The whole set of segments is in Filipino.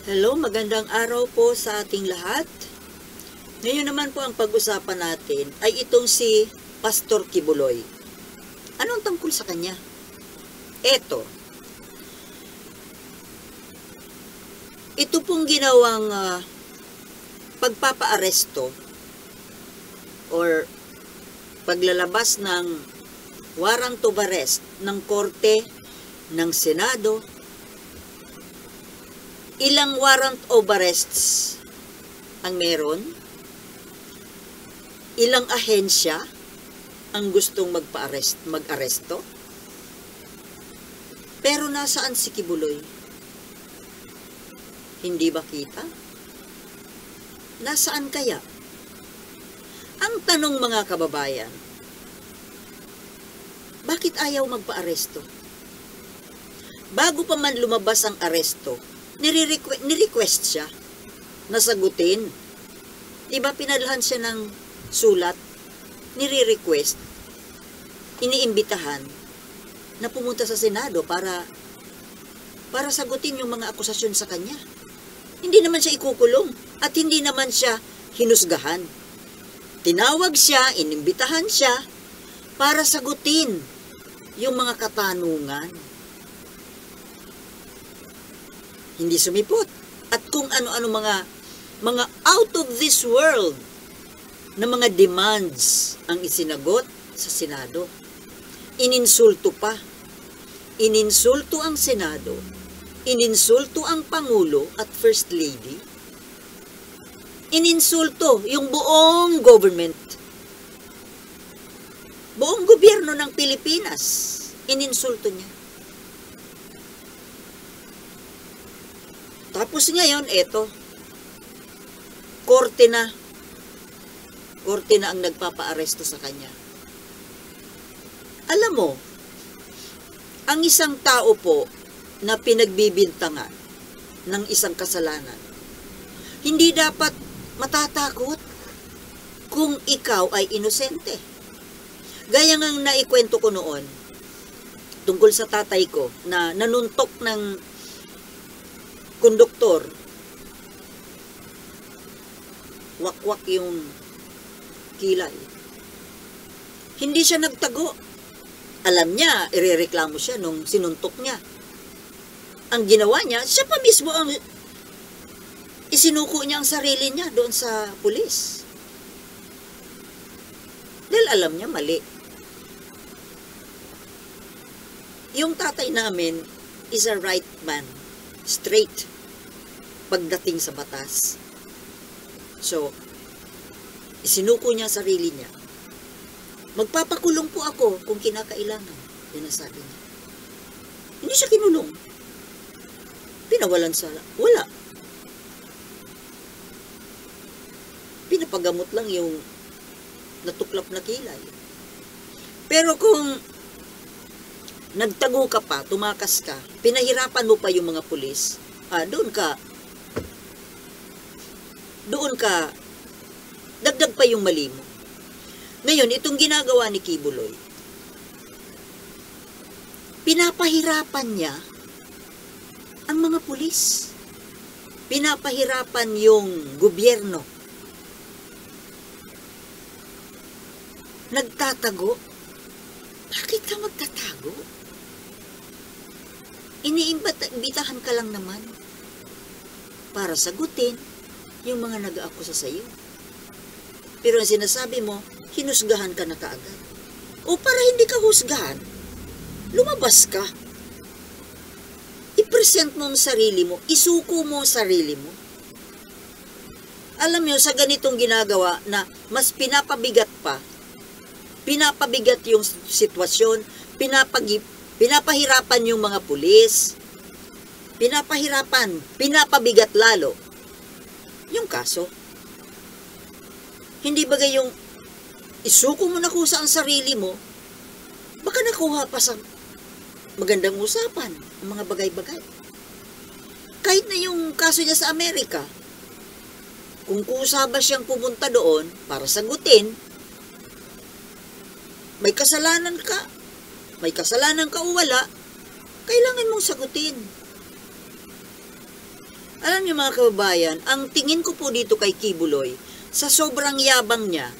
Hello, magandang araw po sa ating lahat. Ngayon naman po ang pag-usapan natin ay itong si Pastor Kibuloy. Anong tungkol sa kanya? Ito pong ginawang pagpapaaresto or paglalabas ng warrant of arrest ng Korte, ng Senado. Ilang warrant of arrests ang meron? Ilang ahensya ang gustong mag-aresto? Pero nasaan si Kibuloy? Hindi ba kita? Nasaan kaya? Ang tanong mga kababayan, bakit ayaw magpa-aresto? Bago pa man lumabas ang aresto, nirequest siya na sagutin. Diba pinadalhan siya ng sulat, nire-request, iniimbitahan na pumunta sa Senado para sagutin yung mga akusasyon sa kanya. Hindi naman siya ikukulong at hindi naman siya hinusgahan. Tinawag siya, inimbitahan siya para sagutin yung mga katanungan. Hindi sumipot. At kung ano-ano mga out of this world na mga demands ang isinagot sa Senado. Ininsulto pa. Ininsulto ang Senado. Ininsulto ang Pangulo at First Lady. Ininsulto yung buong government. Buong gobyerno ng Pilipinas. Ininsulto niya. Tapos ngayon, korte na ang nagpapa-aresto sa kanya. Alam mo, ang isang tao po na pinagbibintangan ng isang kasalanan, hindi dapat matatakot kung ikaw ay inosente. Gaya ngang naikwento ko noon, tungkol sa tatay ko na nanuntok ng konduktor, wakwak yung kilay. Hindi siya nagtago. Alam niya, irereklamo siya nung sinuntok niya. Ang ginawa niya, siya pa mismo ang isinuko niya ang sarili niya doon sa pulis. Dahil alam niya mali. Yung tatay namin is a right man. Straight pagdating sa batas. So, isinuko niya sarili niya. Magpapakulong po ako kung kinakailangan. Yan ang sabi niya. Hindi siya kinulong. Pinawalan sa wala. Pinapagamot lang yung natuklap na kilay. Pero kung nagtago ka pa, tumakas ka, pinahirapan mo pa yung mga pulis, doon ka, dagdag pa yung mali mo. Ngayon, itong ginagawa ni Kibuloy, pinapahirapan niya ang mga pulis. Pinapahirapan yung gobyerno. Nagtatago. Bakit ka magtatago? Iniimbitahan ka lang naman para sagutin yung mga nag-aakusa sa iyo. Pero ang sinasabi mo, hinusgahan ka na kaagad. O para hindi ka husgahan, lumabas ka. I-present mo ang sarili mo, isuko mo ang sarili mo. Alam mo, sa ganitong ginagawa na mas pinapabigat yung sitwasyon, pinapahirapan yung mga pulis, pinapabigat lalo yung kaso. Hindi bagay yung isuko mo na kusa ang sarili mo, baka nakuha pa sa magandang usapan ang mga bagay-bagay. Kahit na yung kaso niya sa Amerika, kung kusa ba siyang pumunta doon para sagutin, may kasalanan ka o wala, kailangan mong sagutin. Alam niyo mga kababayan, ang tingin ko po dito kay Kibuloy, sa sobrang yabang niya,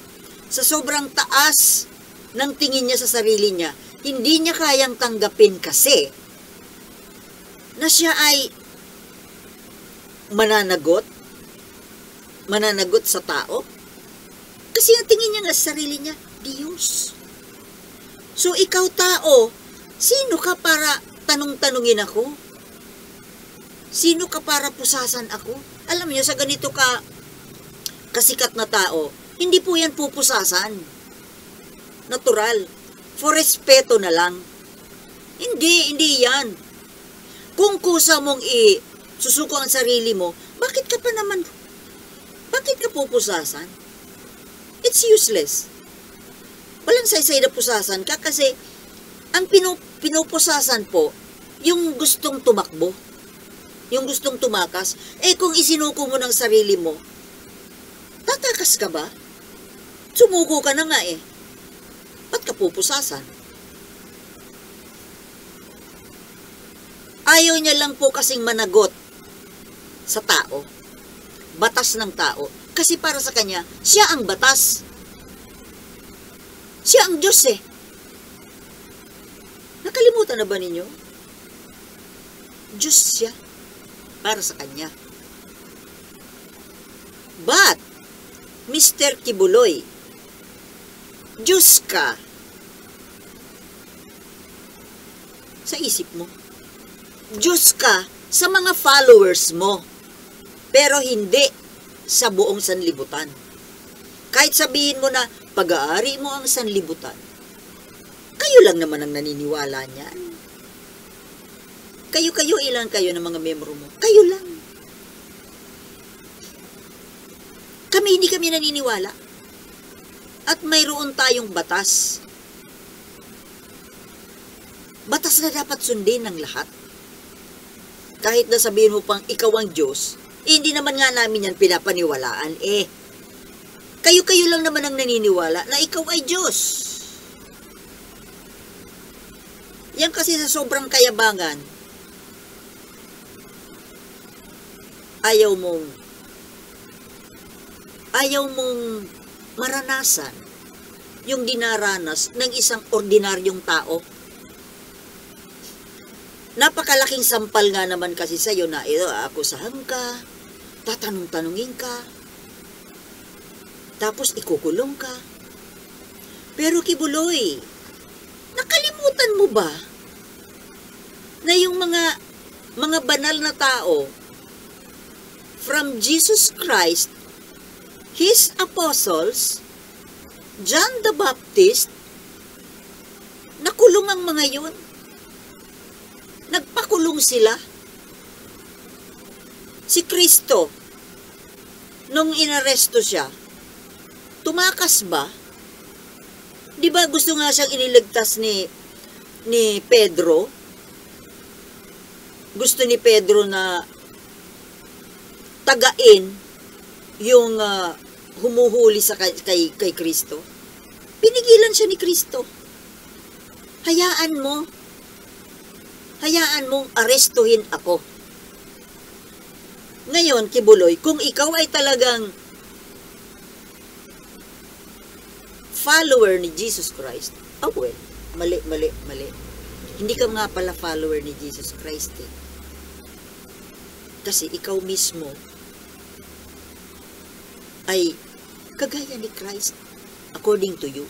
sa sobrang taas ng tingin niya sa sarili niya, hindi niya kayang tanggapin kasi na siya ay mananagot sa tao. Kasi ang tingin niya nga sa sarili niya, Diyos. So ikaw tao, sino ka para tanong-tanungin ako? Sino ka para pusasan ako? Alam niyo, sa ganito kasikat na tao, hindi po yan pupusasan. Natural. For respeto na lang. Hindi yan. Kung kusa mong susuko ang sarili mo, bakit ka pupusasan? It's useless. Walang saysay na pusasan ka kasi ang pinupusasan po, yung gustong tumakbo, yung gustong tumakas. Kung isinuko mo ng sarili mo, tatakas ka ba? Sumuko ka na nga Ba't ka pupusasan? Ayaw niya lang po kasing managot sa tao. Batas ng tao. Kasi para sa kanya, siya ang batas. Siya ang Diyos Nakalimutan na ba ninyo? Diyos siya para sa kanya. But, Mr. Kibuloy, Diyos ka sa isip mo. Diyos ka sa mga followers mo. Pero hindi sa buong sanlibutan. Kahit sabihin mo na pag-aari mo ang sanlibutan, kayo lang naman ang naniniwala niyan. Kayo, ilan kayo ng mga membro mo? Kayo lang. Hindi kami naniniwala. At mayroon tayong batas. Batas na dapat sundin ng lahat. Kahit na sabihin mo pang ikaw ang Diyos, hindi naman nga namin yan pinapaniwalaan. Kayo lang naman ang naniniwala na ikaw ay Diyos. Yan kasi sa sobrang kayabangan, ayaw mong maranasan yung dinaranas ng isang ordinaryong tao. Napakalaking sampal nga naman kasi sa'yo na akusahan ka, tatanong-tanungin ka, tapos ikukulong ka. Pero Kibuloy, nakalimutan mo ba na yung mga banal na tao from Jesus Christ, His apostles, John the Baptist, nakulong ang mga yun. Nagpakulong sila. Si Kristo, nung inaresto siya, tumakas ba? Di ba gusto nga siyang iniligtas ni Pedro? Gusto ni Pedro na tagain yung humuhuli kay Kristo. Pinigilan siya ni Kristo. Hayaan mong arestuhin ako. Ngayon, Kibuloy, kung ikaw ay talagang follower ni Jesus Christ, mali. Hindi ka nga pala follower ni Jesus Christ Kasi ikaw mismo ay kagaya ni Christ, according to you,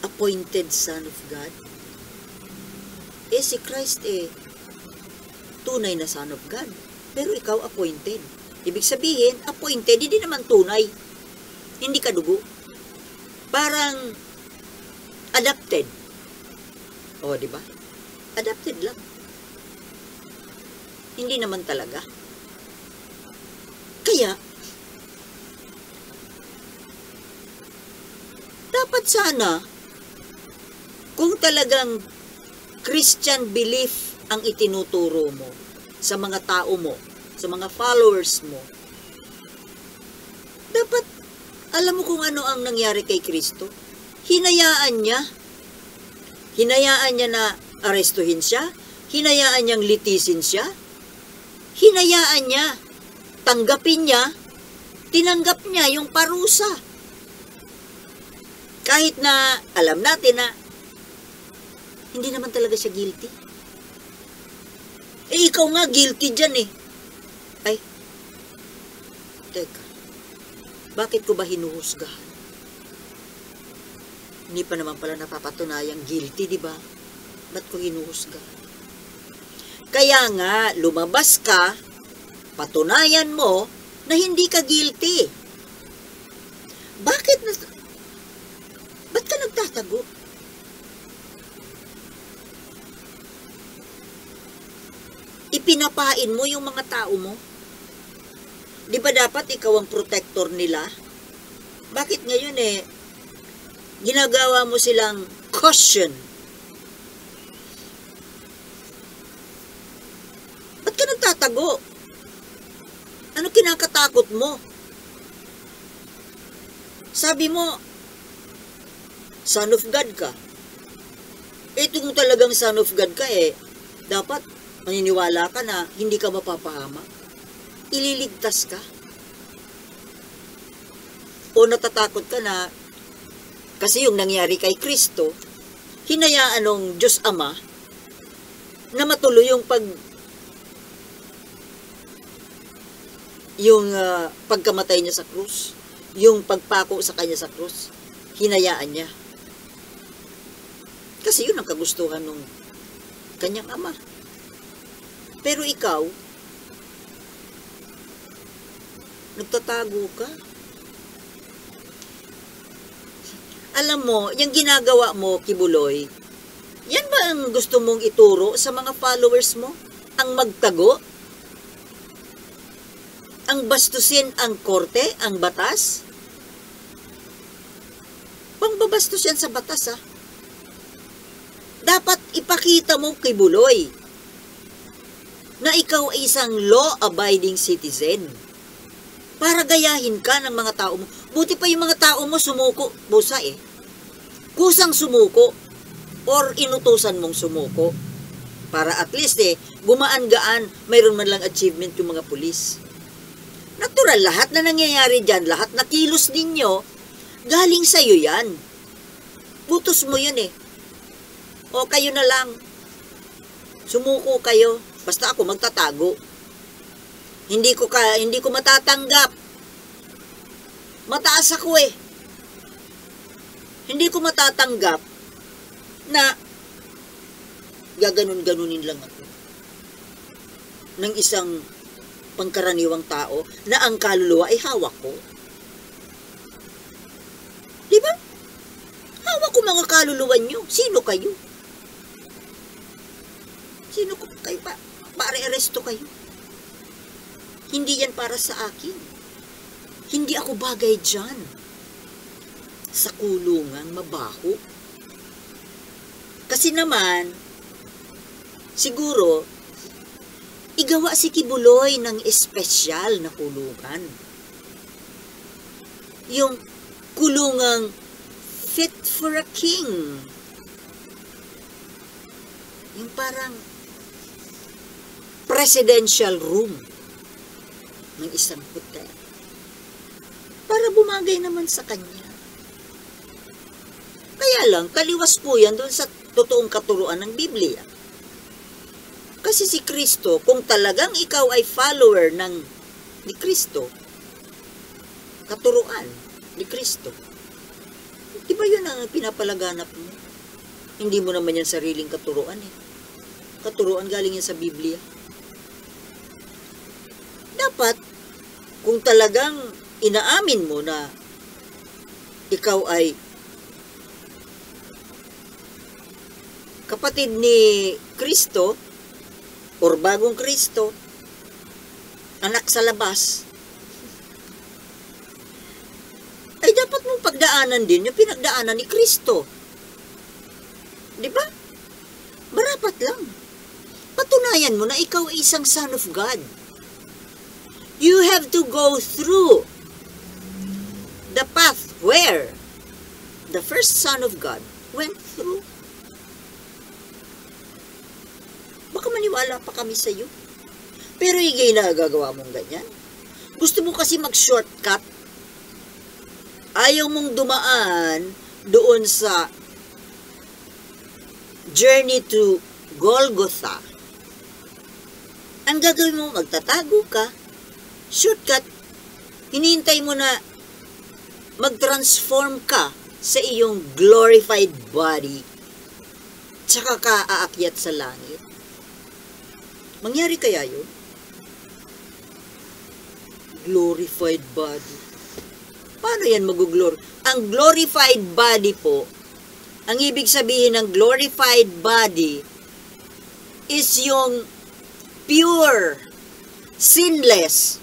appointed Son of God. Si Christ tunay na Son of God, pero ikaw appointed. Ibig sabihin, appointed, hindi naman tunay. Hindi ka dugo. Parang adopted. Di ba? Adopted lang. Hindi naman talaga. Kaya, dapat sana, kung talagang Christian belief ang itinuturo mo sa mga tao mo, sa mga followers mo, dapat alam mo kung ano ang nangyari kay Kristo. Hinayaan niya na arestuhin siya, hinayaan niyang litisin siya, Hinayaan niya. Tanggapin niya. Tinanggap niya yung parusa. Kahit na alam natin na hindi naman talaga siya guilty. Ikaw nga guilty dyan eh. Ay, teka. Bakit ko ba hinuhusgahan? Hindi pa naman pala napapatunayang guilty, di ba? Ba't ko hinuhusgahan? Kaya nga, lumabas ka, patunayan mo na hindi ka guilty. Ba't ka nagtatago? Ipinapain mo yung mga tao mo. Di ba dapat ikaw ang protector nila? Bakit ngayon ginagawa mo silang caution? Ba't ka nagtatago? Ano kinakatakot mo? Sabi mo, Son of God ka. Kung talagang Son of God ka dapat maniniwala ka na hindi ka mapapahama. Ililigtas ka. O natatakot ka na kasi yung nangyari kay Kristo, hinayaan ng Diyos Ama na matuloy yung pagkamatay niya sa krus, yung pagpako sa kanya sa krus, hinayaan niya. Kasi yun ang kagustuhan ng kanyang ama. Pero ikaw, nagtatago ka. Alam mo, yung ginagawa mo, Kibuloy, yan ba ang gusto mong ituro sa mga followers mo? Ang magtago? Ang bastusin ang korte, ang batas? Pangbabastos yan sa batas, ha? Dapat ipakita mo, Kibuloy, na ikaw ay isang law-abiding citizen. Para gayahin ka ng mga tao mo. Buti pa yung mga tao mo sumuko. Busa kusang sumuko. Or inutusan mong sumuko. Para at least gumaan-gaan, mayroon man lang achievement yung mga pulis. Natural, lahat na nangyayari dyan, lahat na kilos ninyo, galing sa'yo yan. Butos mo yun O kayo na lang. Sumuko kayo. Basta ako magtatago. Hindi ko matatanggap. Mataas ako Hindi ko matatanggap na gaganon-ganunin lang ako ng isang pangkaraniwang tao na ang kaluluwa ay hawak ko. Di ba? Hawak ko mga kaluluwa nyo. Sino kayo? Sino ko kayo pa? Pare-aresto kayo. Hindi yan para sa akin. Hindi ako bagay dyan. Sa kulungan mabaho. Kasi naman, siguro, igawa si Kibuloy ng espesyal na kulungan. Yung kulungang fit for a king. Yung parang presidential room ng isang hotel. Para bumagay naman sa kanya. Kaya lang, kaliwas po yan doon sa totoong katuruan ng Biblia. Kasi si Kristo, kung talagang ikaw ay follower ni Kristo, katuruan ni Kristo, di ba yun ang pinapalaganap mo? Hindi mo naman yan sariling katuruan Katuruan galing yan sa Biblia. Dapat, kung talagang inaamin mo na ikaw ay kapatid ni Kristo or bagong Kristo, anak sa labas, ay dapat mong pagdaanan din yung pinagdaanan ni Kristo. Di ba? Marapat lang. Patunayan mo na ikaw ay isang son of God. You have to go through the path where the first Son of God went through. Baka maniwala pa kami sa iyo. Pero higay na gagawa mong ganyan. Gusto mo kasi mag-shortcut. Ayaw mong dumaan doon sa journey to Golgotha. Ang gagawin mo, magtatago ka, shortcut, hinihintay mo na mag-transform ka sa iyong glorified body, tsaka ka aakyat sa langit. Mangyari kaya yun? Glorified body. Paano yan mag-glory? Ang glorified body po, ang ibig sabihin ng glorified body is yung pure, sinless.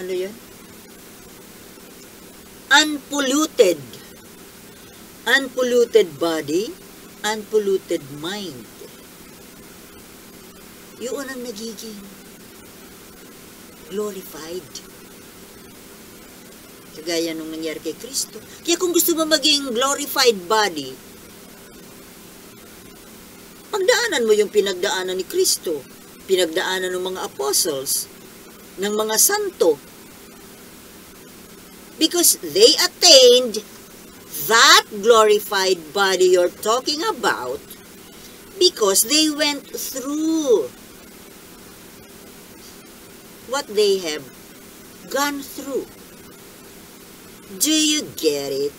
Ano yan? Unpolluted. Unpolluted body, unpolluted mind. Yun ang nagiging glorified. Kagaya nung nangyari kay Kristo. Kaya kung gusto mo maging glorified body, pagdaanan mo yung pinagdaanan ni Kristo, pinagdaanan ng mga apostles, ng mga santo, because they attained that glorified body you're talking about because they went through what they have gone through. Do you get it?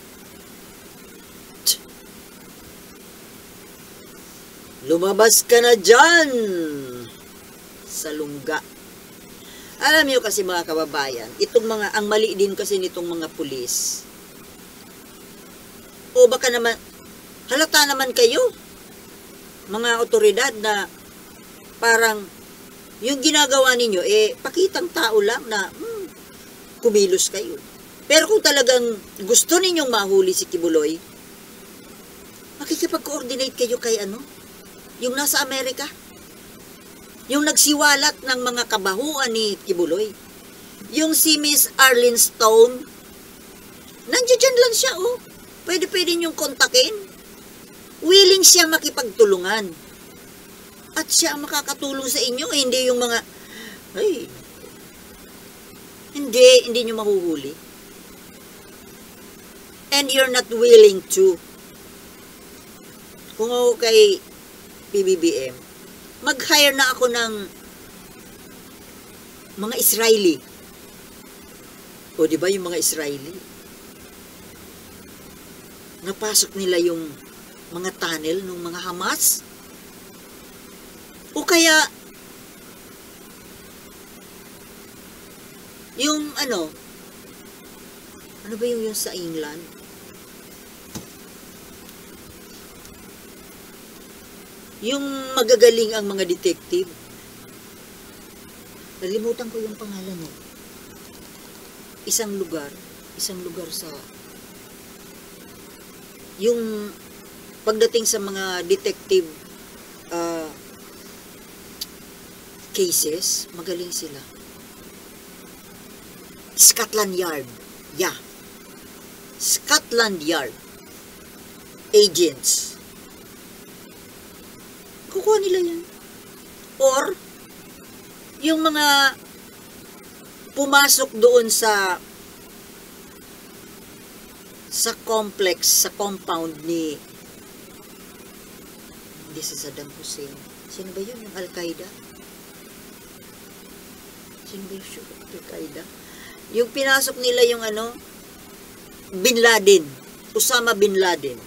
Lumabas ka na dyan sa lungga. Alam niyo kasi mga kababayan, ang mali din kasi nitong mga pulis. O baka naman, halata naman kayo, mga otoridad na parang yung ginagawa ninyo, pakitang tao lang na kumilos kayo. Pero kung talagang gusto ninyong mahuli si Kibuloy, makikipag-coordinate kayo kay yung nasa Amerika. Yung nagsiwalat ng mga kabahuan ni Kibuloy. Yung si Miss Arlene Stone, nandiyan lang siya, Pwede niyong kontakin. Willing siya makipagtulungan. At siya ang makakatulong sa inyo, hindi yung mga, hindi niyo mahuhuli. And you're not willing to. Kung ako kay PBBM, mag-hire na ako ng mga Israeli. O di ba yung mga Israeli? Napasok nila yung mga tunnel ng mga Hamas? O kaya yung ano ba yung sa England? Yung magagaling ang mga detective. Nalimutan ko yung pangalan mo. Isang lugar sa yung pagdating sa mga detective cases, magaling sila. Scotland Yard. Yeah. Scotland Yard agents. Kukuha nila yan. Or, yung mga pumasok doon sa complex, sa compound ni this is Saddam Hussein. Sino ba yun? Yung Al-Qaeda? Sino ba yung Al-Qaeda? Yung pinasok nila yung Bin Laden. Osama Bin Laden.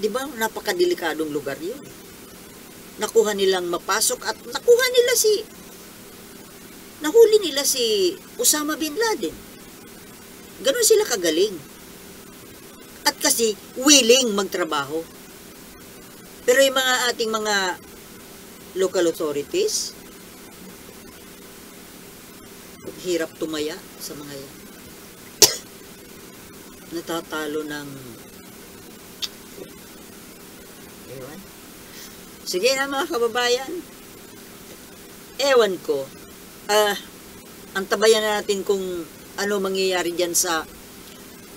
Di ba? Napakadelikadong lugar yun. Nakuha nilang mapasok at nahuli nila si Osama Bin Laden. Ganon sila kagaling. At kasi willing magtrabaho. Pero yung ating mga local authorities, hirap tumaya sa mga yan. Natatalo ng ewan. Sige na mga kababayan. Ewan ko. Antabayan natin kung ano mangyayari dyan sa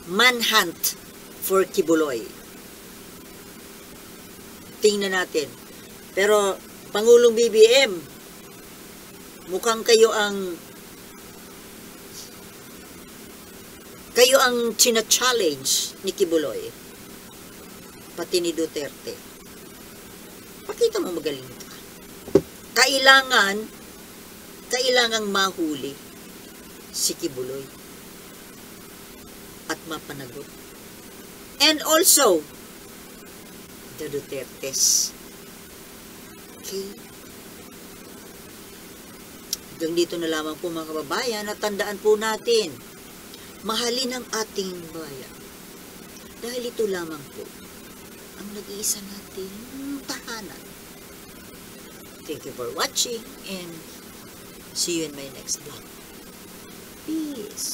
manhunt for Kibuloy. tingnan natin. Pero, Pangulong BBM, mukhang kayo ang china-challenge ni Kibuloy. Pati ni Duterte. Pakita mo magaling ka. Kailangang mahuli si Kibuloy at mapanagot. And also, the Dutertes. Okay? Hanggang dito na lamang po mga kababayan, at tandaan po natin, mahalin ang ating bayan. Dahil ito lamang po ang nag-iisa nating tahanan. Thank you for watching and see you in my next vlog. Peace.